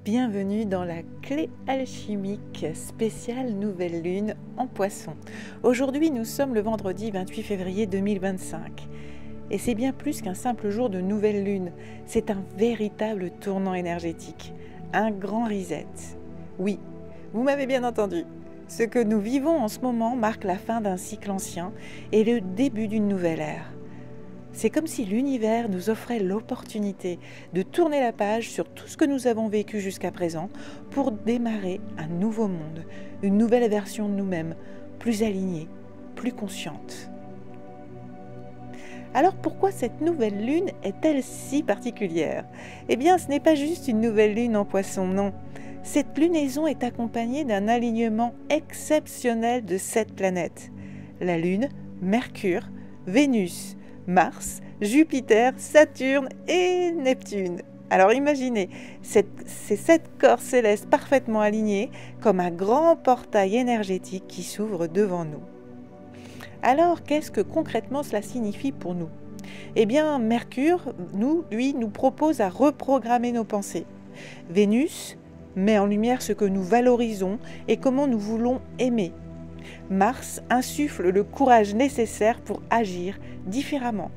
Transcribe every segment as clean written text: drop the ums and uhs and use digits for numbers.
Bienvenue dans la clé alchimique spéciale nouvelle lune en Poisson. Aujourd'hui, nous sommes le vendredi 28 février 2025. Et c'est bien plus qu'un simple jour de nouvelle lune. C'est un véritable tournant énergétique. Un grand reset. Oui, vous m'avez bien entendu. Ce que nous vivons en ce moment marque la fin d'un cycle ancien et le début d'une nouvelle ère. C'est comme si l'univers nous offrait l'opportunité de tourner la page sur tout ce que nous avons vécu jusqu'à présent pour démarrer un nouveau monde, une nouvelle version de nous-mêmes, plus alignée, plus consciente. Alors pourquoi cette nouvelle lune est-elle si particulière? Eh bien, ce n'est pas juste une nouvelle lune en Poisson, non. Cette lunaison est accompagnée d'un alignement exceptionnel de 7 planètes. La Lune, Mercure, Vénus, Mars, Jupiter, Saturne et Neptune. Alors imaginez, ces 7 corps célestes parfaitement alignés comme un grand portail énergétique qui s'ouvre devant nous. Alors qu'est-ce que concrètement cela signifie pour nous? Eh bien, Mercure, nous propose à reprogrammer nos pensées. Vénus met en lumière ce que nous valorisons et comment nous voulons aimer. Mars insuffle le courage nécessaire pour agir différemment.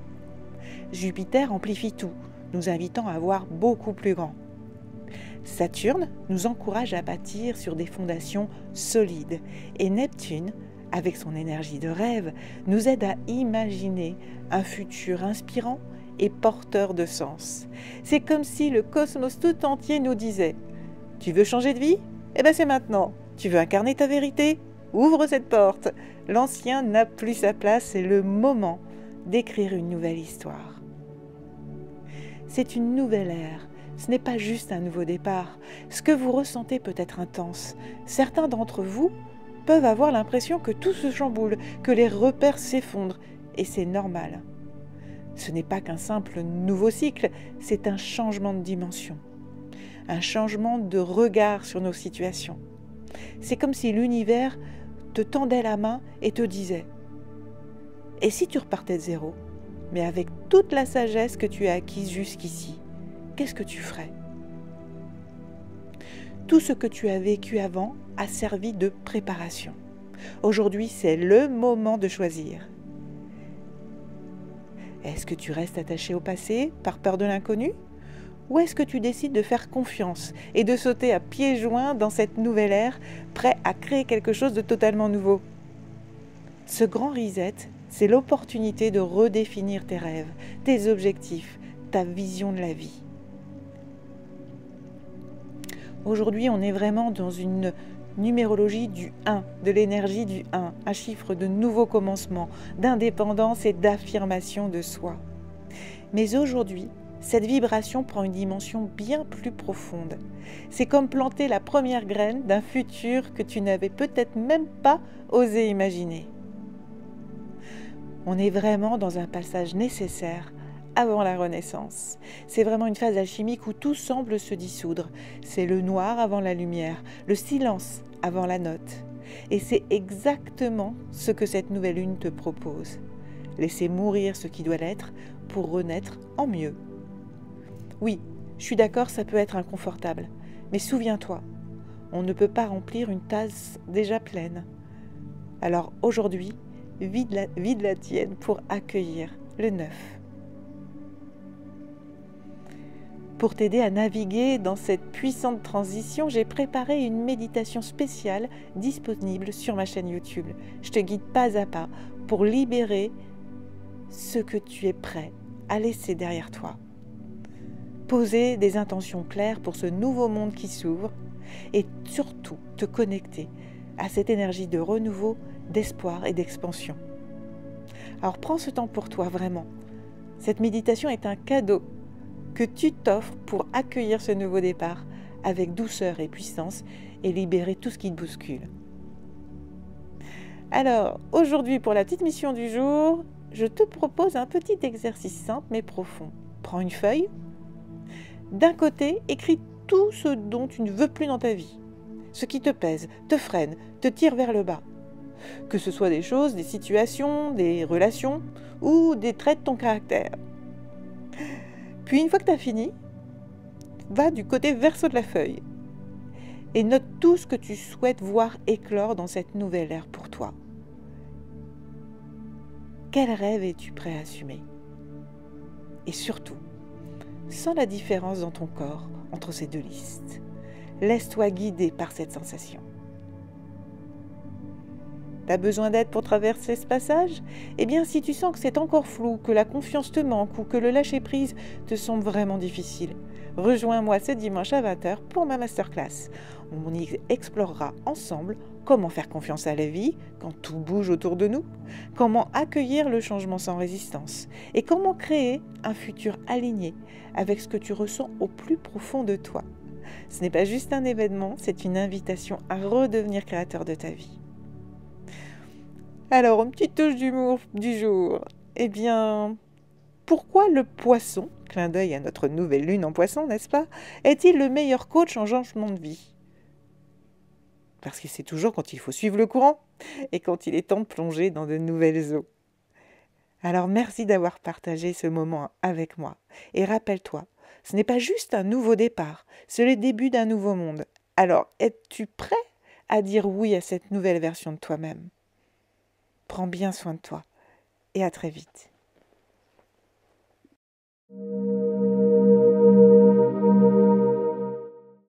Jupiter amplifie tout, nous invitant à voir beaucoup plus grand. Saturne nous encourage à bâtir sur des fondations solides. Et Neptune, avec son énergie de rêve, nous aide à imaginer un futur inspirant et porteur de sens. C'est comme si le cosmos tout entier nous disait « Tu veux changer de vie? Eh bien c'est maintenant. Tu veux incarner ta vérité? Ouvre cette porte. L'ancien n'a plus sa place, c'est le moment d'écrire une nouvelle histoire. » C'est une nouvelle ère. Ce n'est pas juste un nouveau départ. Ce que vous ressentez peut être intense. Certains d'entre vous peuvent avoir l'impression que tout se chamboule, que les repères s'effondrent, et c'est normal. Ce n'est pas qu'un simple nouveau cycle, c'est un changement de dimension, un changement de regard sur nos situations. C'est comme si l'univers te tendait la main et te disait « Et si tu repartais de zéro, mais avec toute la sagesse que tu as acquise jusqu'ici, qu'est-ce que tu ferais ?» Tout ce que tu as vécu avant a servi de préparation. Aujourd'hui, c'est le moment de choisir. Est-ce que tu restes attaché au passé par peur de l'inconnu? Ou est-ce que tu décides de faire confiance et de sauter à pieds joints dans cette nouvelle ère, prêt à créer quelque chose de totalement nouveau? Ce grand reset, c'est l'opportunité de redéfinir tes rêves, tes objectifs, ta vision de la vie. Aujourd'hui, on est vraiment dans une numérologie du 1, de l'énergie du 1, un chiffre de nouveau commencement, d'indépendance et d'affirmation de soi. Mais aujourd'hui, cette vibration prend une dimension bien plus profonde. C'est comme planter la première graine d'un futur que tu n'avais peut-être même pas osé imaginer. On est vraiment dans un passage nécessaire avant la Renaissance. C'est vraiment une phase alchimique où tout semble se dissoudre. C'est le noir avant la lumière, le silence avant la note. Et c'est exactement ce que cette nouvelle lune te propose. Laisser mourir ce qui doit l'être pour renaître en mieux. Oui, je suis d'accord, ça peut être inconfortable. Mais souviens-toi, on ne peut pas remplir une tasse déjà pleine. Alors aujourd'hui, vide la tienne pour accueillir le neuf. Pour t'aider à naviguer dans cette puissante transition, j'ai préparé une méditation spéciale disponible sur ma chaîne YouTube. Je te guide pas à pas pour libérer ce que tu es prêt à laisser derrière toi. Poser des intentions claires pour ce nouveau monde qui s'ouvre et surtout te connecter à cette énergie de renouveau, d'espoir et d'expansion. Alors prends ce temps pour toi vraiment. Cette méditation est un cadeau que tu t'offres pour accueillir ce nouveau départ avec douceur et puissance et libérer tout ce qui te bouscule. Alors aujourd'hui pour la petite mission du jour, je te propose un petit exercice simple mais profond. Prends une feuille. D'un côté, écris tout ce dont tu ne veux plus dans ta vie, ce qui te pèse, te freine, te tire vers le bas. Que ce soit des choses, des situations, des relations ou des traits de ton caractère. Puis une fois que tu as fini, va du côté verso de la feuille et note tout ce que tu souhaites voir éclore dans cette nouvelle ère pour toi. Quel rêve es-tu prêt à assumer? Et surtout, sens la différence dans ton corps entre ces deux listes. Laisse-toi guider par cette sensation. T'as besoin d'aide pour traverser ce passage? Eh bien, si tu sens que c'est encore flou, que la confiance te manque ou que le lâcher-prise te semble vraiment difficile, rejoins-moi ce dimanche à 20 h pour ma masterclass. On y explorera ensemble comment faire confiance à la vie quand tout bouge autour de nous, comment accueillir le changement sans résistance et comment créer un futur aligné avec ce que tu ressens au plus profond de toi. Ce n'est pas juste un événement, c'est une invitation à redevenir créateur de ta vie. Alors, une petite touche d'humour du jour. Eh bien, pourquoi le poisson, clin d'œil à notre nouvelle lune en poisson, n'est-ce pas, est-il le meilleur coach en changement de vie? Parce que c'est toujours quand il faut suivre le courant et quand il est temps de plonger dans de nouvelles eaux. Alors, merci d'avoir partagé ce moment avec moi. Et rappelle-toi, ce n'est pas juste un nouveau départ, c'est le début d'un nouveau monde. Alors, es-tu prêt à dire oui à cette nouvelle version de toi-même? Prends bien soin de toi et à très vite.